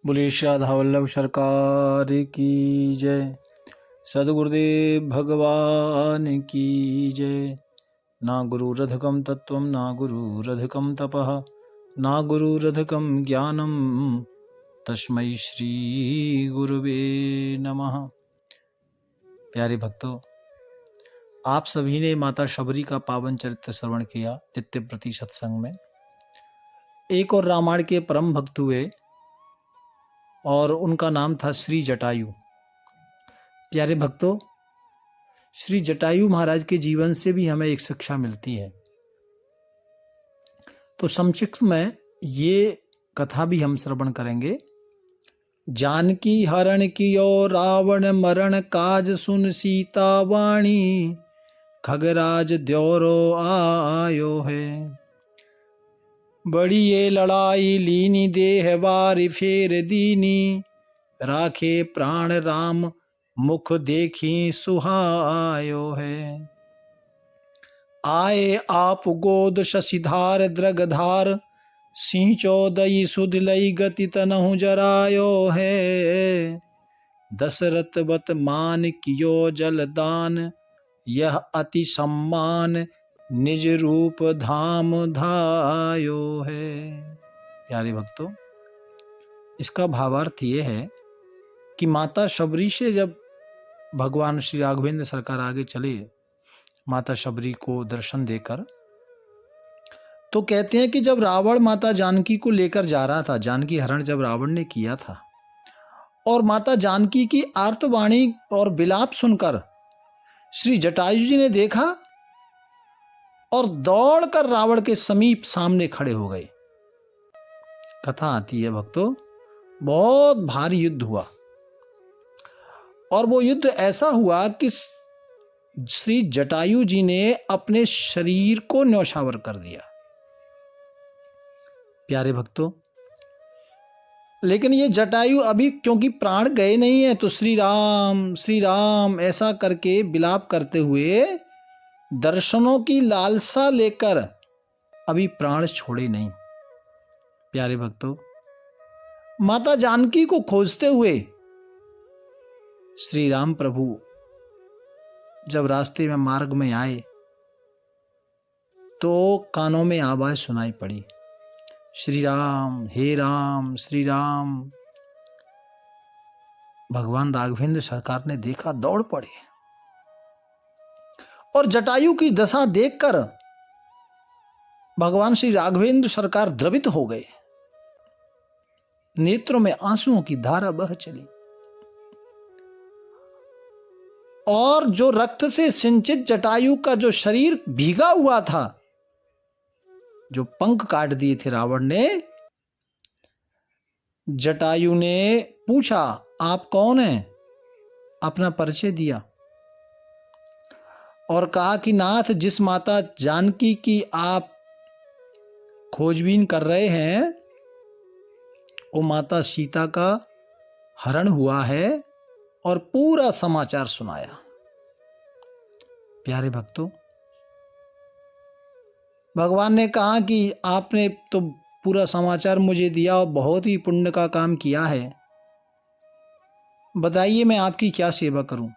बोलिए श्री राधा वल्लभ सरकार की जय। सद्गुरुदेव भगवान की जय। ना गुरुरधिकं तत्त्वं ना गुरुरधिकं तपः ना गुरुरधिकं ज्ञानं तस्मै श्री गुरुवे नमः। प्यारे भक्तों, आप सभी ने माता शबरी का पावन चरित्र श्रवण किया नित्य प्रति सत्संग में। एक और रामायण के परम भक्त हुए और उनका नाम था श्री जटायु। प्यारे भक्तों, श्री जटायु महाराज के जीवन से भी हमें एक शिक्षा मिलती है। तो संक्षिप्त में ये कथा भी हम श्रवण करेंगे। जानकी हरण कियो रावण मरण काज सुन सीता वाणी खगराज द्योरो आयो है। बड़ी ये लड़ाई लीनी देह वारी फेर दीनी राखे प्राण राम मुख देखी सुहायो है। आए आप गोद शशिधार द्रगधार सिंचो दई सुध लई गति तनहु जरायो है। दशरथ बत मान कियो जलदान यह अति सम्मान निज रूप धाम धायो है। प्यारे भक्तों, इसका भावार्थ ये है कि माता शबरी से जब भगवान श्री राघवेंद्र सरकार आगे चले माता शबरी को दर्शन देकर, तो कहते हैं कि जब रावण माता जानकी को लेकर जा रहा था, जानकी हरण जब रावण ने किया था, और माता जानकी की आर्तवाणी और विलाप सुनकर श्री जटायु जी ने देखा और दौड़कर रावण के समीप सामने खड़े हो गए। कथा आती है भक्तों, बहुत भारी युद्ध हुआ और वो युद्ध ऐसा हुआ कि श्री जटायु जी ने अपने शरीर को न्यौछावर कर दिया। प्यारे भक्तों, लेकिन ये जटायु अभी क्योंकि प्राण गए नहीं है, तो श्री राम ऐसा करके विलाप करते हुए दर्शनों की लालसा लेकर अभी प्राण छोड़े नहीं। प्यारे भक्तों, माता जानकी को खोजते हुए श्री राम प्रभु जब रास्ते में मार्ग में आए तो कानों में आवाज सुनाई पड़ी, श्री राम, हे राम, श्री राम। भगवान राघवेंद्र सरकार ने देखा, दौड़ पड़े और जटायु की दशा देखकर भगवान श्री राघवेंद्र सरकार द्रवित हो गए। नेत्रों में आंसुओं की धारा बह चली और जो रक्त से सिंचित जटायु का जो शरीर भीगा हुआ था, जो पंख काट दिए थे रावण ने, जटायु ने पूछा, आप कौन हैं? अपना परिचय दिया और कहा कि नाथ, जिस माता जानकी की आप खोजबीन कर रहे हैं वो माता सीता का हरण हुआ है, और पूरा समाचार सुनाया। प्यारे भक्तों, भगवान ने कहा कि आपने तो पूरा समाचार मुझे दिया और बहुत ही पुण्य का काम किया है, बताइए मैं आपकी क्या सेवा करूं।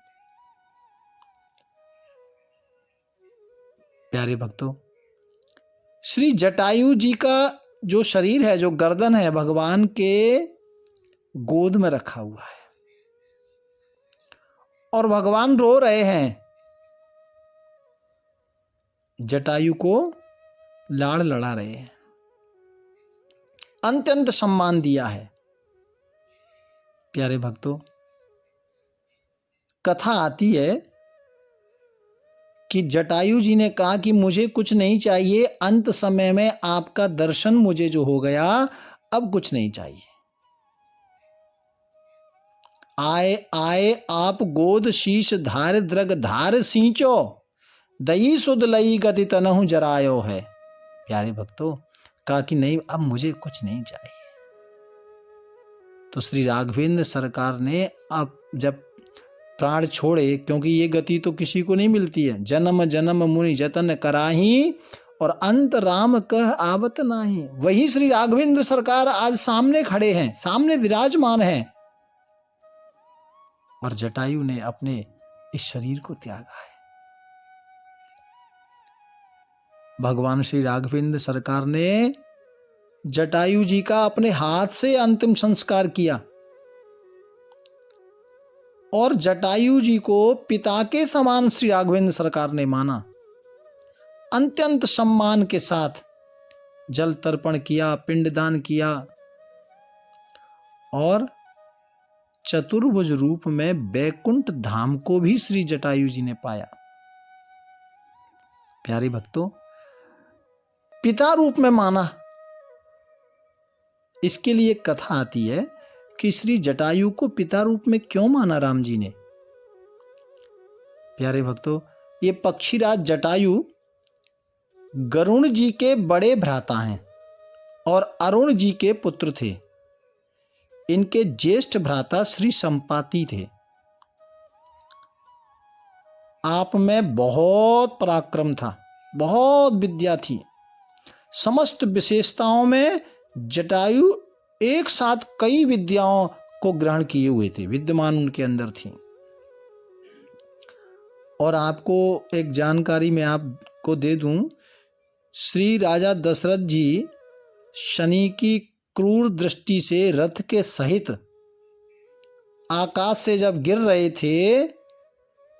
प्यारे भक्तों, श्री जटायु जी का जो शरीर है, जो गर्दन है, भगवान के गोद में रखा हुआ है और भगवान रो रहे हैं। जटायु को लाड़ लड़ा रहे हैं, अत्यंत सम्मान दिया है। प्यारे भक्तों, कथा आती है कि जटायु जी ने कहा कि मुझे कुछ नहीं चाहिए, अंत समय में आपका दर्शन मुझे जो हो गया, अब कुछ नहीं चाहिए। आए आए आप गोद शीश धार द्रग धार सींचो दई सुध लई गति तनहु जरायो है। प्यारे भक्तों, कहा कि नहीं, अब मुझे कुछ नहीं चाहिए। तो श्री राघवेंद्र सरकार ने अब जब प्राण छोड़े, क्योंकि ये गति तो किसी को नहीं मिलती है, जन्म जन्म मुनि जतन कराही और अंत राम कह आवत नाही। वही श्री राघवेंद्र सरकार आज सामने खड़े हैं, सामने विराजमान हैं, और जटायु ने अपने इस शरीर को त्यागा है। भगवान श्री राघवेंद्र सरकार ने जटायु जी का अपने हाथ से अंतिम संस्कार किया और जटायु जी को पिता के समान श्री राघवेंद्र सरकार ने माना। अत्यंत सम्मान के साथ जल तर्पण किया, पिंडदान किया और चतुर्भुज रूप में बैकुंठ धाम को भी श्री जटायु जी ने पाया। प्यारे भक्तों, पिता रूप में माना, इसके लिए एक कथा आती है कि श्री जटायु को पिता रूप में क्यों माना राम जी ने। प्यारे भक्तों, ये पक्षीराज जटायु गरुण जी के बड़े भ्राता हैं और अरुण जी के पुत्र थे। इनके ज्येष्ठ भ्राता श्री संपाति थे। आप में बहुत पराक्रम था, बहुत विद्या थी। समस्त विशेषताओं में जटायु एक साथ कई विद्याओं को ग्रहण किए हुए थे, विद्यमान उनके अंदर थी। और आपको एक जानकारी मैं आपको दे दूं, श्री राजा दशरथ जी शनि की क्रूर दृष्टि से रथ के सहित आकाश से जब गिर रहे थे,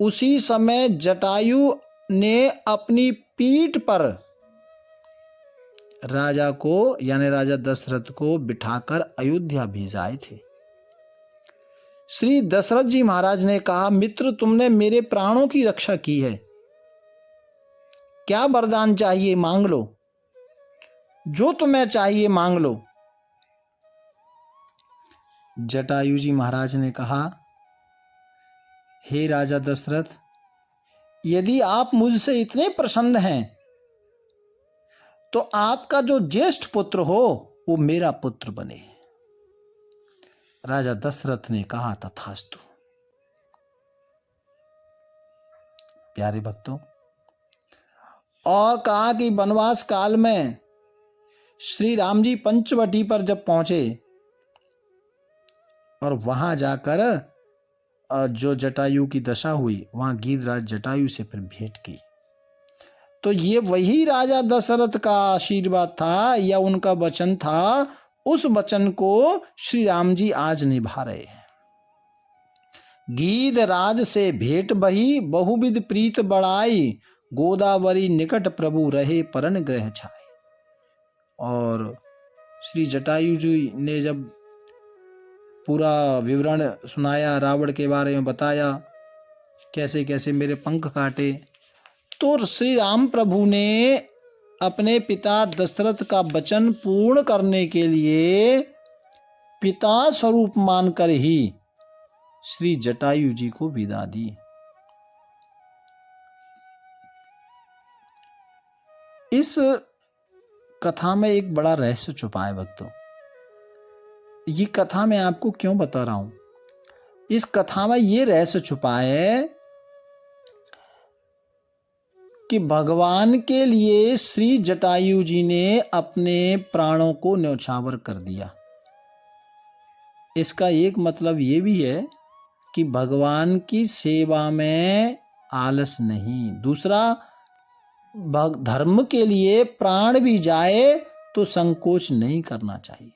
उसी समय जटायु ने अपनी पीठ पर राजा को यानी राजा दशरथ को बिठाकर अयोध्या भेजाए थे। श्री दशरथ जी महाराज ने कहा, मित्र तुमने मेरे प्राणों की रक्षा की है, क्या वरदान चाहिए मांग लो, जो तुम्हें चाहिए मांग लो। जटायु जी महाराज ने कहा, हे राजा दशरथ, यदि आप मुझसे इतने प्रसन्न हैं तो आपका जो ज्येष्ठ पुत्र हो वो मेरा पुत्र बने। राजा दशरथ ने कहा, तथास्तु। प्यारे भक्तों, और कहा कि वनवास काल में श्री राम जी पंचवटी पर जब पहुंचे और वहां जाकर जो जटायु की दशा हुई, वहां गीधराज जटायु से फिर भेंट की, तो ये वही राजा दशरथ का आशीर्वाद था या उनका वचन था, उस वचन को श्री राम जी आज निभा रहे हैं। गीधराज से भेंट बही, बहुविध प्रीत बढ़ाई, गोदावरी निकट प्रभु रहे परन ग्रह छाए। और श्री जटायु जी ने जब पूरा विवरण सुनाया, रावण के बारे में बताया, कैसे कैसे मेरे पंख काटे, तो श्री राम प्रभु ने अपने पिता दशरथ का वचन पूर्ण करने के लिए पिता स्वरूप मानकर ही श्री जटायु जी को विदा दी। इस कथा में एक बड़ा रहस्य छुपा है भक्तों। ये कथा मैं आपको क्यों बता रहा हूं? इस कथा में ये रहस्य छुपा है कि भगवान के लिए श्री जटायु जी ने अपने प्राणों को न्यौछावर कर दिया। इसका एक मतलब ये भी है कि भगवान की सेवा में आलस नहीं। दूसरा, धर्म के लिए प्राण भी जाए तो संकोच नहीं करना चाहिए,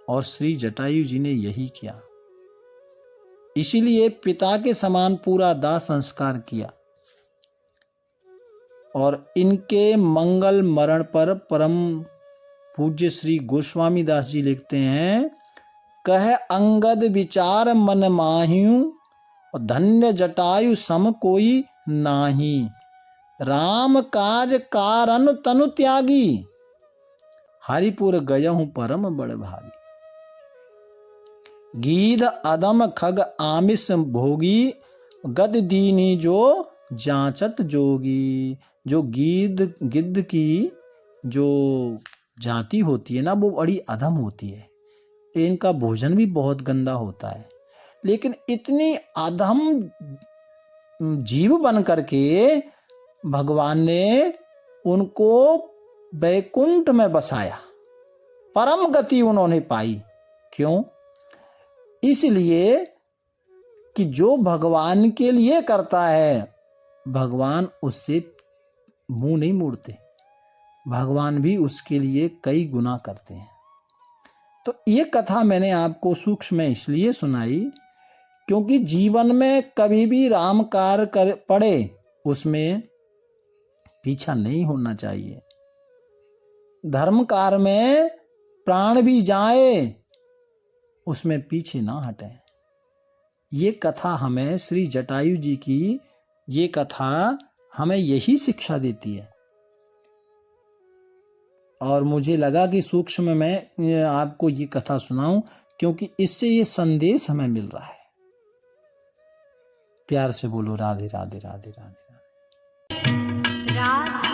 और श्री जटायु जी ने यही किया। इसीलिए पिता के समान पूरा दाह संस्कार किया। और इनके मंगल मरण पर परम पूज्य श्री गोस्वामी दास जी लिखते हैं, कह अंगद विचार मन माह्यू, धन्य जटायु सम कोई नाही, राम काज कारण तनु त्यागी, हरिपुर गयहु परम बड़ भागी। गीध अदम खग आमिष भोगी, गद दीनी जो जांचत जोगी। जो गिद्ध की जो जाति होती है ना, वो बड़ी अधम होती है। इनका भोजन भी बहुत गंदा होता है, लेकिन इतनी अधम जीव बन करके भगवान ने उनको वैकुंठ में बसाया, परम गति उन्होंने पाई। क्यों? इसलिए कि जो भगवान के लिए करता है, भगवान उससे मुंह नहीं मोड़ते, भगवान भी उसके लिए कई गुना करते हैं। तो ये कथा मैंने आपको सूक्ष्म में इसलिए सुनाई क्योंकि जीवन में कभी भी राम कार्य कर पड़े उसमें पीछा नहीं होना चाहिए। धर्म कार्य में प्राण भी जाए उसमें पीछे ना हटें। ये कथा हमें, श्री जटायु जी की ये कथा हमें यही शिक्षा देती है। और मुझे लगा कि सूक्ष्म में आपको ये कथा सुनाऊं क्योंकि इससे ये संदेश हमें मिल रहा है। प्यार से बोलो राधे राधे राधे राधे राधे।